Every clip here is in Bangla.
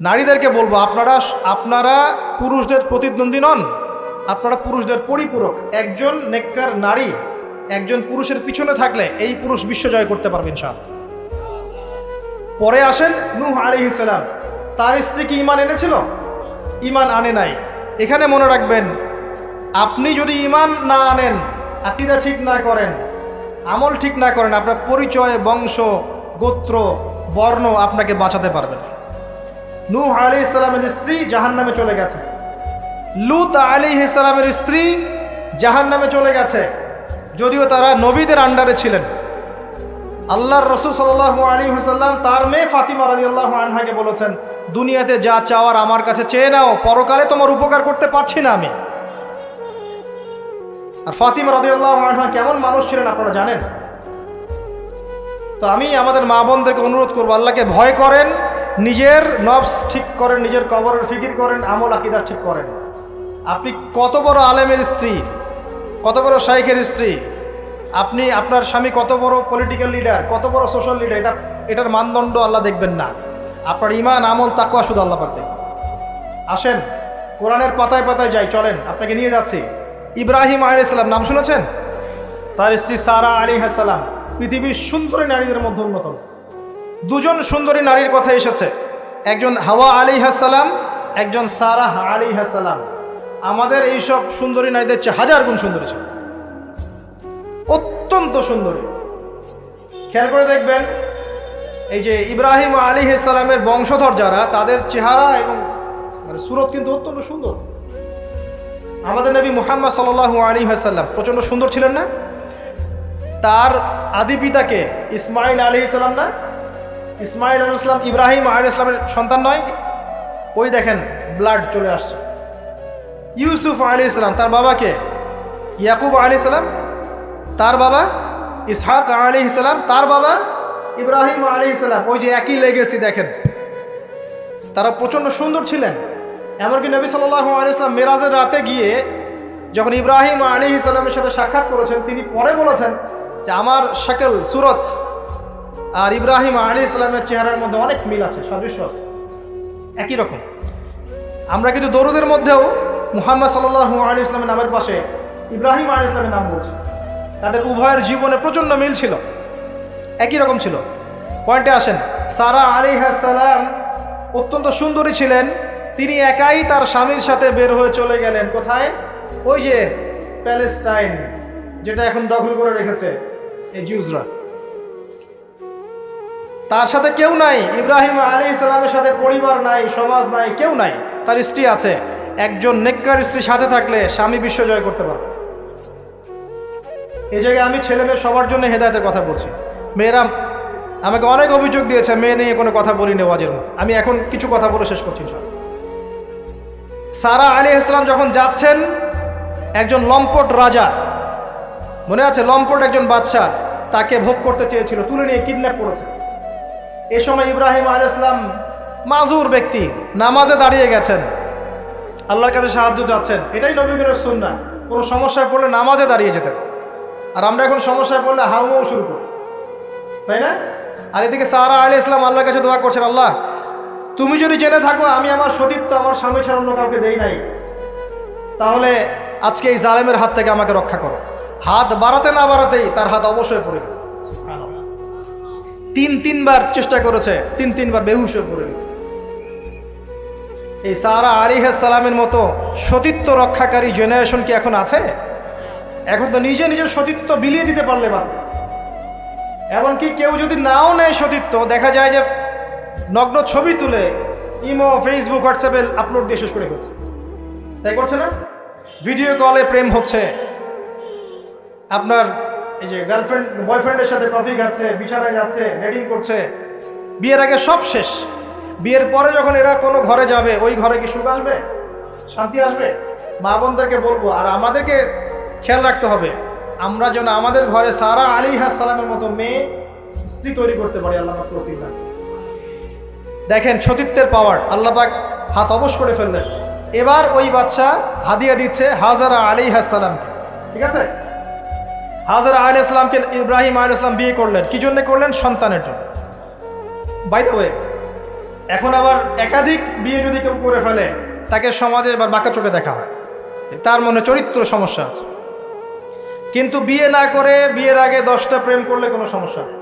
নারীদেরকে বলবো, আপনারা পুরুষদের প্রতিদ্বন্দ্বী নন, আপনারা পুরুষদের পরিপূরক। একজন নেককার নারী একজন পুরুষের পিছনে থাকলে এই পুরুষ বিশ্ব জয় করতে পারবে ইনশাআল্লাহ। পরে আসেন নূহ আলাইহিস সালাম, তার স্ত্রী কি ঈমান এনেছিল? ঈমান আনে নাই। এখানে মনে রাখবেন, আপনি যদি ঈমান না আনেন, আকীদা ঠিক না করেন, আমল ঠিক না করেন, আপনার পরিচয়, বংশ, গোত্র, বর্ণ আপনাকে বাঁচাতে পারবে না। নূহ আলাইহিস সালামের স্ত্রী জাহান্নামে চলে গেছে, লূত আলাইহিস সালামের স্ত্রী জাহান্নামে চলে গেছে, যদিও তারা নবীদের আন্ডারে ছিলেন। আল্লাহর রাসূল সাল্লাল্লাহু আলাইহি ওয়াসাল্লাম তার মেয়ে ফাতিমা রাদিয়াল্লাহু আনহাকে বলেছেন, দুনিয়াতে যা চাওয়ার আমার কাছে চেয়ে নাও, পরকালে তোমার উপকার করতে পারছি না আমি। আর ফাতিমা রাদিয়াল্লাহু আনহা কেমন মানুষ ছিলেন আপনারা জানেন। তো আমি আমাদের মা বোনদেরকে অনুরোধ করবো, আল্লাহকে ভয় করেন, নিজের নফস ঠিক করেন, নিজের কবরের ফিকির করেন, আমল আকীদা ঠিক করেন। আপনি কত বড় আলেমের স্ত্রী, কত বড় শাইখের স্ত্রী, আপনি আপনার স্বামী কত বড় পলিটিক্যাল লিডার, কত বড় সোশ্যাল লিডার, এটার মানদণ্ড আল্লাহ দেখবেন না। আপনার ঈমান, আমল, তাকওয়া শুধু আল্লাহ পাক দেখবেন। আসেন কোরআনের পাতায় পাতায় যাই, চলেন আপনাকে নিয়ে যাচ্ছি। ইব্রাহিম আলাইহিস সালাম নাম শুনেছেন? তার স্ত্রী সারা আলাইহিস সালাম পৃথিবীর সুন্দরী নারীদের মধ্যে অন্যতম। দুজন সুন্দরী নারীর কথা এসেছে, একজন হাওয়া আলাইহিস সালাম, একজন সারা আলাইহিস সালাম। আমাদের এইসব সুন্দরী নারীদের চেয়ে হাজার গুণ সুন্দরী ছিল, অত্যন্ত সুন্দরী। খেয়াল করে দেখবেন, এই যে ইব্রাহিম আলাইহিস সালামের বংশধর যারা, তাদের চেহারা এবং সুরত কিন্তু অত্যন্ত সুন্দর। আমাদের নবী মুহাম্মদ সাল্লাল্লাহু আলাইহি ওয়াসাল্লাম প্রচণ্ড সুন্দর ছিলেন না? তার আদি পিতাকে ইসমাইল আলাইহিস সালাম না? ইসমাইল আলাইহিস সালাম ইব্রাহিম আলাইহিস সালামের সন্তান নয়? ওই দেখেন ব্লাড চলে আসছে। ইউসুফ আলাইহিস সালাম, তার বাবাকে ইয়াকুব আলাইহিস সালাম, তার বাবা ইসহাক আলাইহিস সালাম, তার বাবা ইব্রাহিম আলাইহিস সালাম, ওই যে একই লেগেসি দেখেন। তারা প্রচণ্ড সুন্দর ছিলেন। এমনকি নবী সাল্লাল্লাহু আলাইহি ওয়াসাল্লাম মেরাজের রাতে গিয়ে যখন ইব্রাহিম আলাইহিস সালামের সাথে সাক্ষাৎ করেছেন, তিনি পরে বলেছেন যে আমার শাকল, সুরত আর ইব্রাহিম আলাইহিস সালামের চেহারার মধ্যে অনেক মিল আছে, সাদৃশ্য আছে, একই রকম। আমরা কিন্তু দরুদের মধ্যেও মুহাম্মদ সাল্লাল্লাহু আলাইহি ওয়াসাল্লামের নামের পাশে ইব্রাহিম আলাইহিস সালামের নাম বলছি। তাদের উভয়ের জীবনে প্রচণ্ড মিল ছিল, একই রকম ছিল। পয়েন্টে আসেন, সারা আলাইহিস সালাম অত্যন্ত সুন্দরী ছিলেন। তিনি একাই তার স্বামীর সাথে বের হয়ে চলে গেলেন কোথায়? ওই যে প্যালেস্টাইন, যেটা এখন দখল করে রেখেছে এই জিউসরা। তার সাথে কেউ নাই, ইব্রাহিম আলাইহিস সালামের সাথে পরিবার নাই, সমাজ নাই, কেউ নাই। তার স্ত্রী আছে। একজন নেককার স্ত্রী সাথে থাকলে স্বামী বিশ্ব জয় করতে পারবে। এই জায়গায় আমি ছেলে মেয়ে সবার জন্য হেদায়েতের কথা বলছি। মেয়েরা আমাকে অনেক অভিযোগ দিয়েছে, মেয়ে নিয়ে কোনো কথা বলিনি ওয়াজের মধ্যে। আমি এখন কিছু কথা বলে শেষ করছি। সারা আলাইহিস সালাম যখন যাচ্ছেন, একজন লম্পট রাজা, মনে আছে, লম্পট একজন বাদশা তাকে ভোগ করতে চেয়েছিল, তুলে নিয়ে কিডন্যাপ করেছে। এ সময় ইব্রাহিম আলাইহিস সালাম মাজুর ব্যক্তি, নামাজে দাঁড়িয়ে গেছেন, আল্লাহর কাছে সাহায্য চাচ্ছেন। এটাই নবীদের সুন্নাহ। কোনো সমস্যায় পড়লে নামাজে দাঁড়িয়ে যেতেন। আর আমরা এখন সমস্যায় পড়লে হাউমাউ শুরু করি, তাই না? আর এদিকে সারা আলাইহিস সালাম আল্লাহর কাছে দোয়া করছেন, আল্লাহ তুমি যদি জেনে থাকো আমি আমার সতীত্ব আমার স্বামী ছাড়া অন্য কাউকে দেই নাই, তাহলে আজকে এই জালেমের হাত থেকে আমাকে রক্ষা করো। হাত বাড়াতে না বাড়াতেই তার হাত অবশ্যই পড়ে গেছে। তিনবার চেষ্টা করেছে, তিনবার বেহুশ হয়ে পড়ে গেছে। এই সারা আলাইহিস সালামের মতো সতীত্ব রক্ষাকারী জেনারেশন কি এখন আছে? এখন তো নিজের সতীত্ব বিলিয়ে দিতে পারলে বাঁচে। এমনকি কেউ যদি নাও নেয় সতীত্ব, দেখা যায় যে নগ্ন ছবি তুলে ইমো, ফেসবুক, হোয়াটসঅ্যাপে আপলোড দিয়ে শেষ করে ফেলছে, তাই করছে না? ভিডিও কলে প্রেম হচ্ছে, আপনার এই যে গার্লফ্রেন্ড বয়ফ্রেন্ডের সাথে কফি খাচ্ছে, বিছানায় যাচ্ছে, ডেটিং করছে। বিয়ের আগে সব শেষ। বিয়ের পরে যখন এরা কোনো ঘরে যাবে, ওই ঘরে কি সুখ আসবে, শান্তি আসবে? মা বোনদেরকে বলবো, আর আমাদেরকে খেয়াল রাখতে হবে, আমরা যেন আমাদের ঘরে সারা আলাইহিস সালামের মতো মেয়ে, স্ত্রী তৈরি করতে পারি। আল্লাহ পাক তৌফিক দান। দেখেন সতীত্বের পাওয়ার, আল্লাহ পাক হাত অবশ করে ফেললেন। এবার ওই বাচ্চা হাদিয়া দিচ্ছে হাজারা আলাইহিস সালামকে, ঠিক আছে? হাজারা আলাইহিস সালামকে ইব্রাহিম আলাইহিস সালাম বিয়ে করলেন, কি জন্য করলেন? সন্তানের জন্য। বাই দ্য ওয়ে, এখন আবার একাধিক বিয়ে যদি কেউ করে ফেলে তাকে সমাজে এবার বাঁকা চোখে দেখা হয়, তার মনে চরিত্র সমস্যা আছে। কিন্তু বিয়ে না করে বিয়ের আগে 10টা প্রেম করলে কোনো সমস্যা নেই,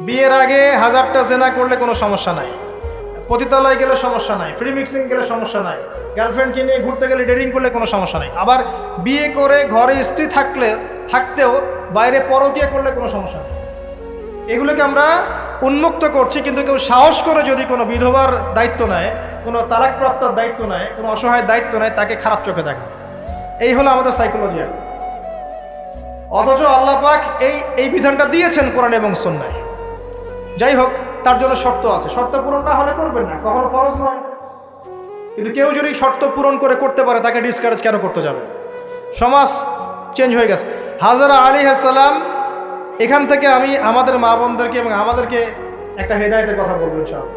বিয়ের আগে 1000টা জেনা করলে কোনো সমস্যা নাই, পতিতালয় গেলে সমস্যা নাই, ফ্রি মিক্সিং গেলে সমস্যা নাই, গার্লফ্রেন্ডকে নিয়ে ঘুরতে গেলে ডেটিং করলে কোনো সমস্যা নাই। আবার বিয়ে করে ঘরে স্ত্রী থাকতেও বাইরে পরকীয়া করলে কোনো সমস্যা নেই। এগুলোকে আমরা উন্মুক্ত করছি, কিন্তু কেউ সাহস করে যদি কোনো বিধবার দায়িত্ব নেয়, কোনো তালাকপ্রাপ্তার দায়িত্ব নেয়, কোনো অসহায়ের দায়িত্ব নেয়, তাকে খারাপ চোখে দেখে। এই হলো আমাদের সাইকোলজি। অথচ আল্লাহ পাক এই বিধানটা দিয়েছেন কোরআন এবং সুন্নায়। যাই হোক, তার জন্য শর্ত আছে, শর্ত পূরণ না হলে করবেন না, কখনো ফরজ নয়। কিন্তু কেউ যদি শর্ত পূরণ করে করতে পারে, তাকে ডিসকারেজ কেন করতে যাবে? সমাজ চেঞ্জ হয়ে গেছে। হাজরা আলাইহিস সালাম, এখান থেকে আমি আমাদের মা বোনদেরকে এবং আমাদেরকে একটা হেদায়েতের কথা বলবো ইনশাআল্লাহ।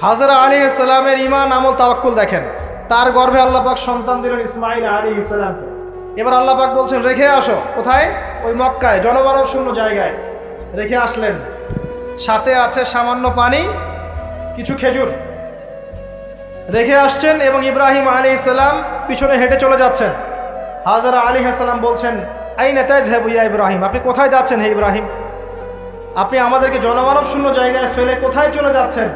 হাজরা আলাইহিস সালামের ঈমান, আমল, তাওয়াক্কুল দেখেন। তার গর্ভে আল্লাহ পাক সন্তান দিলেন ইসমাঈল আলাইহিস সালামকে। এবার আল্লাহ পাক বলছেন রেখে আসো। কোথায়? ওই মক্কায়, জনমানব শূন্য জায়গায় রেখে আসলেন। সাথে আছে সামান্য পানি, কিছু খেজুর রেখে আসছেন, এবং ইব্রাহিম আলাইহিস সালাম পিছনে হেঁটে চলে যাচ্ছেন। হাজরা আলাইহিস সালাম বলছেন আইনা তাযহাবু ইয়া ইব্রাহিম, আপনি কোথায় যাচ্ছেন হে ইব্রাহিম? আপনি আমাদেরকে জনমানব শূন্য জায়গায় ফেলে কোথায় চলে যাচ্ছেন?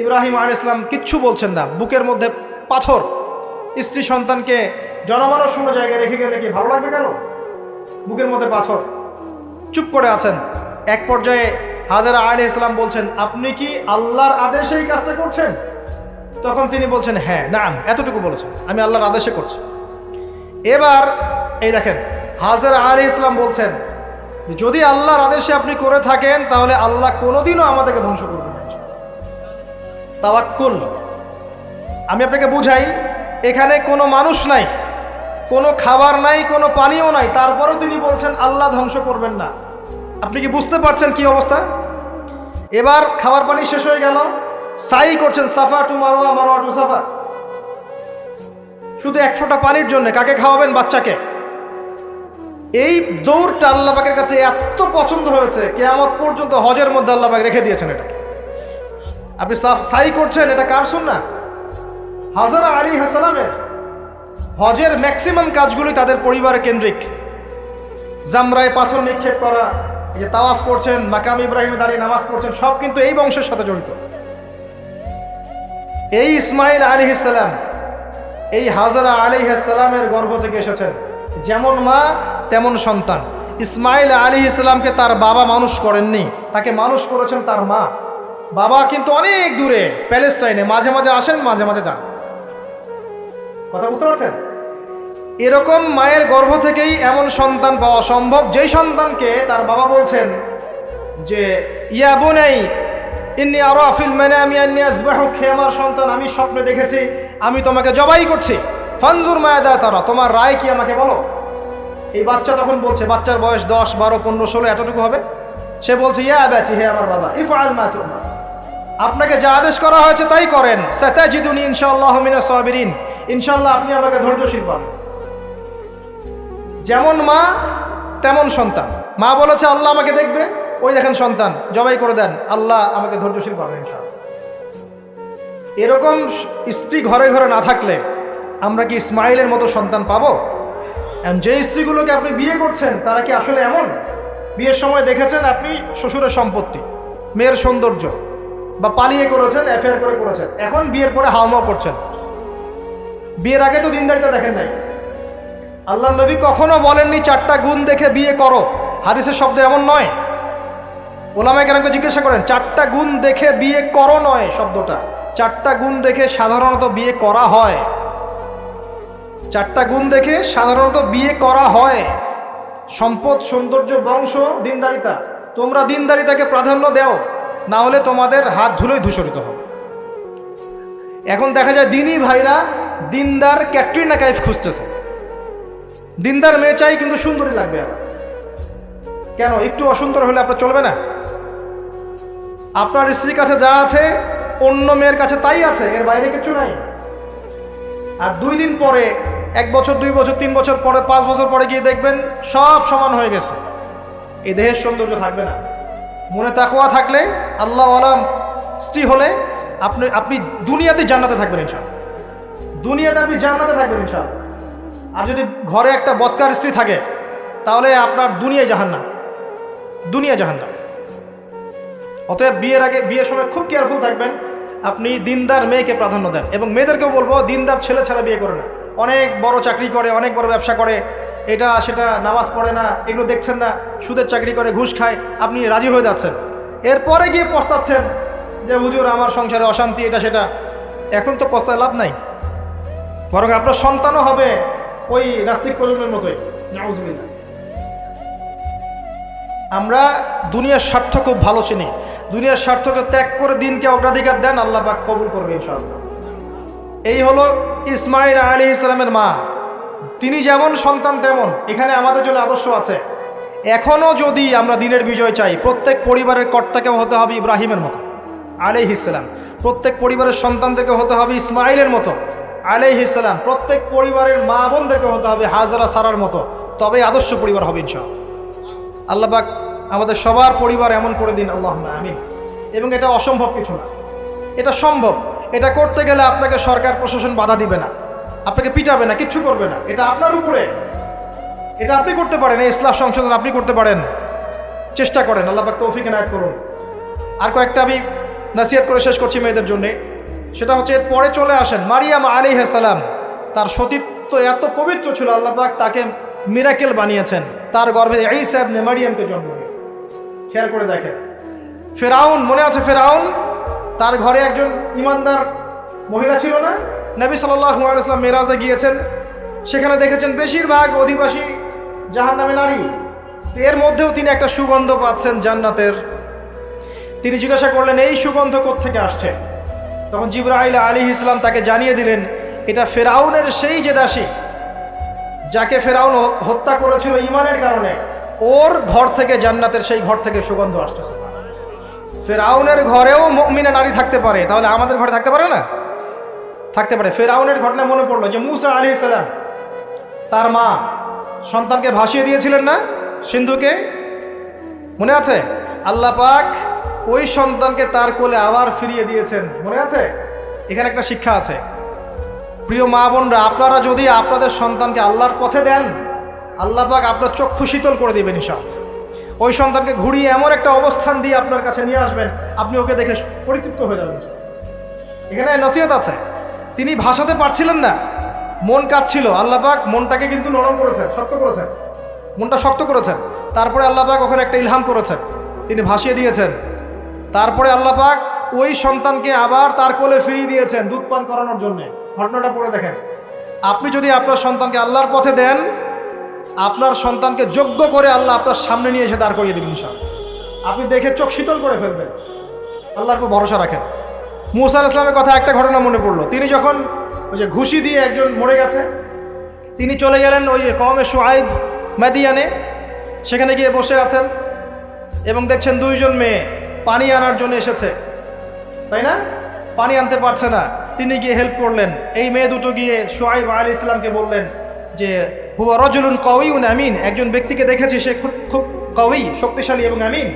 ইব্রাহিম আলাইহিস সালাম কিচ্ছু বলছেন না, বুকের মধ্যে পাথর। স্ত্রী সন্তানকে জনমানব শূন্য জায়গায় রেখে গেলে কি ভালো লাগবে কেন? বুকের মধ্যে পাথর, চুপ করে আছেন। এক পর্যায়ে হাজরা আলাইহিস সালাম বলছেন আপনি কি আল্লাহর আদেশে এই কাজটা করছেন? তখন তিনি বলছেন হ্যাঁ, নাম, এতটুকু বলেছেন, আমি আল্লাহর আদেশে করছি। এবার এই দেখেন, হাজরা আলাইহিস সালাম বলছেন যদি আল্লাহর আদেশে আপনি করে থাকেন, তাহলে আল্লাহ কোনোদিনও আমাদেরকে ধ্বংস করবেন না। তাওয়াক্কুল। আমি আপনাকে বুঝাই, এখানে কোনো মানুষ নাই, কোনো খাবার নাই, কোনো পানিও নাই, তারপরেও তিনি বলছেন আল্লাহ ধ্বংস করবেন না। আপনি কি বুঝতে পারছেন কি অবস্থা? এবার খাবার পানি শেষ হয়ে গেল, সাই করছেন সাফা টু মারওয়া, মারওয়া টু সাফা, শুধু এক ফোঁটা পানির জন্য। কাকে খাওয়াবেন? বাচ্চাকে। এই দৌড়টা আল্লাহ পাকের কাছে এত পছন্দ হয়েছে, কিয়ামত পর্যন্ত হজের মধ্যে আল্লাহ পাক রেখে দিয়েছেন এটা। আপনি সাই করছেন, এটা কার সুন্নাহ? হাজরা আলাইহিস সালামের। হজের ম্যাক্সিমাম কাজগুলি তাদের পরিবার কেন্দ্রিক। জামরায় পাথর নিক্ষেপ করা, এই যে তাওয়াফ করছেন, মাকাম ইব্রাহিমে দাঁড়িয়ে নামাজ পড়ছেন, সব কিন্তু এই বংশের সাথে জড়িত। এই ইসমাঈল আলাইহিস সালাম এই হাজরা আলাইহিস সালামের গর্ভ থেকে এসেছেন। যেমন মা তেমন সন্তান। ইসমাঈল আলাইহিস সালামকে তার বাবা মানুষ করেননি, তাকে মানুষ করেছেন তার মা। বাবা কিন্তু অনেক দূরে প্যালেস্টাইনে, মাঝে মাঝে আসেন, মাঝে মাঝে যান। কথা বুঝতে পারছেন? এরকম মায়ের গর্ভ থেকেই এমন সন্তান পাওয়া সম্ভব, যেই সন্তানকে তার বাবা বলছেন যে ইয়া বুনাই ইন্নী আরা ফিল মানামি আন্নী আযবাহুক, হে আমার সন্তান, আমি স্বপ্নে দেখেছি আমি তোমাকে জবাই করছি। ফানজুর মায়াদা তারা, তোমার রায় কি আমাকে বলো। এই বাচ্চা তখন বলছে, বাচ্চার বয়স 10, 12, 15, 16 এতটুকু হবে। সে বলছে ইয়া আবাতি, হে আমার বাবা, ইফআল মা তু'মার, আপনাকে যা আদেশ করা হয়েছে তাই করেন। সাতাজিদুনি ইনশাআল্লাহু মিনাস সাবিরিন, ইনশাআল্লাহ আপনি আমাকে ধৈর্যশীল পাবেন। যেমন মা তেমন সন্তান। মা বলেছে আল্লাহ আমাকে দেখবে, ওই দেখেন সন্তান জবাই করে দেন, আল্লাহ আমাকে ধৈর্যশীল পাবেন ইনশাআল্লাহ। এরকম স্ত্রী ঘরে ঘরে না থাকলে আমরা কি ইসমাইলের মতো সন্তান পাবো? যে স্ত্রীগুলোকে আপনি বিয়ে করছেন তারা কি আসলে এমন? বিয়ের সময় দেখেছেন আপনি শ্বশুরের সম্পত্তি, মেয়ের সৌন্দর্য, বা পালিয়ে করেছেন, অ্যাফেয়ার করে করেছেন, এখন বিয়ের পরে হাওমাও করছেন। বিয়ের আগে তো দিনদারিতা দেখেন নাই। আল্লাহ নবী কখনো বলেননি 4টা গুণ দেখে বিয়ে করো, হাদিসের শব্দ এমন নয়। ওলামায়ে কেরামকে জিজ্ঞাসা করেন 4টা গুণ দেখে বিয়ে করো নয় শব্দটা, 4টা গুণ দেখে সাধারণত বিয়ে করা হয়। 4টা গুণ দেখে সাধারণত বিয়ে করা হয়। সম্পদ, সৌন্দর্য, বংশ, দিনদারিতা। তোমরা দিনদারিতাকে প্রাধান্য দাও, না হলে তোমাদের হাত ধুলোয় ধূসরিত হবে। এখন দেখা যায় দিনী ভাইরা দিনদার ক্যাটরিনা কাইফ খুঁজতেছে। দিনদার মেয়ে চাই, কিন্তু সুন্দরী লাগবে। আবার কেন? একটু অসুন্দর হলে আপনার চলবে না? আপনার স্ত্রীর কাছে যা আছে অন্য মেয়ের কাছে তাই আছে, এর বাইরে কিছু নাই। আর 2 দিন পরে, 1 বছর, 2 বছর, 3 বছর পরে, 5 বছর পরে গিয়ে দেখবেন সব সমান হয়ে গেছে। এই দেহের সৌন্দর্য থাকবে না। মনে তাকওয়া থাকলে, আল্লাহওয়ালা স্ত্রী হলে আপনি দুনিয়াতে জান্নাতে থাকবেন ইনশাআল্লাহ। দুনিয়াতে আপনি জান্নাতে থাকবেন ইনশাআল্লাহ। আর যদি ঘরে একটা বদকার স্ত্রী থাকে তাহলে আপনার দুনিয়ায় জাহান্নাম, দুনিয়া জাহান্নাম। অতএব বিয়ের সময় খুব কেয়ারফুল থাকবেন। আপনি দিনদার মেয়েকে প্রাধান্য দেন, এবং মেয়েদেরকেও বলবো দিনদার ছেলে ছাড়া বিয়ে করে না। অনেক বড় চাকরি করে, অনেক বড় ব্যবসা করে, এটা সেটা, নামাজ পড়ে না, এগুলো দেখছেন না, সুদের চাকরি করে, ঘুষ খায়, আপনি রাজি হয়ে যাচ্ছেন, এরপরে গিয়ে পস্তাচ্ছেন যে হুজুর আমার সংসারে অশান্তি, এটা সেটা। এখন তো পস্তায় লাভ নাই, বরং আপনার সন্তানও হবে ওই নাস্তিক প্রজন্মের মতোই। নাউজুবিল্লাহ। আমরা দুনিয়ার স্বার্থ খুব ভালো চিনি, দুনিয়ার স্বার্থকে ত্যাগ করে দিনকে অগ্রাধিকার দেন, আল্লাহ পাক কবুল করবে ইনশাআল্লাহ। এই হলো ইসমাইল আলাইহিস সালামের মা। তিনি যেমন সন্তান তেমন এখানে আমাদের জন্য আদর্শ আছে। এখনও যদি আমরা দিনের বিজয় চাই, প্রত্যেক পরিবারের কর্তাকেও হতে হবে ইব্রাহিমের মতো আলাইহিস সালাম, প্রত্যেক পরিবারের সন্তানদেরকে হতে হবে ইসমাইলের মতো আলাইহিস সালাম, প্রত্যেক পরিবারের মা বোনদেরকে হতে হবে হাজরা সারার মতো, তবে আদর্শ পরিবার হবে ইনশাআল্লাহ। আল্লাহ পাক আমাদের সবার পরিবার এমন করে দিন, আল্লাহুম্মা আমিন। এবং এটা অসম্ভব কিছু না, এটা সম্ভব। এটা করতে গেলে আপনাকে সরকার প্রশাসন বাধা দিবে না, আপনাকে পিটাবে না, কিচ্ছু করবে না, এটা আপনার উপরে, এটা আপনি করতে পারেন। এই ইসলাহ সংশোধন আপনি করতে পারেন, চেষ্টা করেন, আল্লাহ পাক তৌফিক এনায়েত করুন। আর কয়েকটা আমি নসিহত করে শেষ করছি মেয়েদের জন্যে। সেটা হচ্ছে, এর পরে চলে আসেন মারিয়াম আলাইহিস সালাম। তার সতীত্ব এত পবিত্র ছিল, আল্লাহ পাক তাকে মিরাকেল বানিয়েছেন, তার গর্ভে ঈসা ইবনে মারিয়ামকে জন্ম দিয়েছেন। খেয়াল করে দেখেন, ফেরাউন, মনে আছে ফেরাউন? তার ঘরে একজন ইমানদার মহিলা ছিল না? নবী সাল্লাল্লাহু আলাইহি ওয়াসাল্লাম মেরাজে গিয়েছেন, সেখানে দেখেছেন বেশিরভাগ অধিবাসী জাহান্নামে নারী। এর মধ্যেও তিনি একটা সুগন্ধ পাচ্ছেন জান্নাতের। তিনি জিজ্ঞাসা করলেন, এই সুগন্ধ কোত্থেকে আসছে? তখন জিবরাইল আলাইহিস সালাম তাকে জানিয়ে দিলেন, এটা ফেরাউনের সেই যে দাসী যাকে ফেরাউন হত্যা করেছিল ঈমানের কারণে, ওর ঘর থেকে, জান্নাতের সেই ঘর থেকে সুগন্ধ আসতেছে। ফেরাউনের ঘরেও মুমিনা নারী থাকতে পারে, তাহলে আমাদের ঘরে থাকতে পারে না? থাকতে পারে। ফেরাউনের ঘটনা মনে পড়লো যে মুসা আলাইহিস সালাম, তার মা সন্তানকে ভাসিয়ে দিয়েছিলেন না সিন্ধুকে, মনে আছে? আল্লাহ পাক ওই সন্তানকে তার কোলে আবার ফিরিয়ে দিয়েছেন, মনে আছে? এখানে একটা শিক্ষা আছে। প্রিয় মা বোনরা, আপনারা যদি আপনাদের সন্তানকে আল্লাহর পথে দেন, আল্লাহ পাক আপনার চক্ষু শীতল করে দিবেন ইনশাআল্লাহ। ওই সন্তানকে ঘুরিয়ে এমন একটা অবস্থান দিয়ে আপনার কাছে নিয়ে আসবেন, আপনি ওকে দেখে পরিতৃপ্ত হয়ে যাবেন। এখানে নসিহত আছে। তিনি ভাসাতে পারছিলেন না, মন কাঁদছিল, আল্লাহ পাক মনটাকে কিন্তু নরম করেছেন, শক্ত করেছেন, মনটা শক্ত করেছেন। তারপরে আল্লাহ পাক ওখানে একটা ইলহাম করেছেন, তিনি ভাসিয়ে দিয়েছেন। তারপরে আল্লাহ পাক ওই সন্তানকে আবার তার কোলে ফিরিয়ে দিয়েছেন দুধ পান করানোর জন্যে। ঘটনাটা পড়ে দেখেন। আপনি যদি আপনার সন্তানকে আল্লাহর পথে দেন, আপনার সন্তানকে যোগ্য করে আল্লাহ আপনার সামনে নিয়ে এসে দাঁড় করিয়ে দেবেন ইনশাআল্লাহ। আপনি দেখে চোখ শীতল করে ফেলবেন, আল্লাহর উপর ভরসা রাখেন। মুসা আলাইহিস সালামের কথা একটা ঘটনা মনে পড়লো। তিনি যখন ওই যে ঘুষি দিয়ে একজন মরে গেছে, তিনি চলে গেলেন ওই কওমে শুআইব মাদিয়ানে, সেখানে গিয়ে বসে আছেন এবং দেখছেন দুইজন মেয়ে পানি আনার জন্য এসেছে, তাই না? পানি আনতে পারছে না, তিনি গিয়ে হেল্প করলেন। এই মেয়ে দুটো গিয়ে শুআইব আলাইহিস সালামকে বললেন যে হুয়া রাজুলুন কাওয়িউন আমিন, একজন ব্যক্তিকে দেখেছি সে খুব কওয়ি, শক্তিশালী এবং আমিন।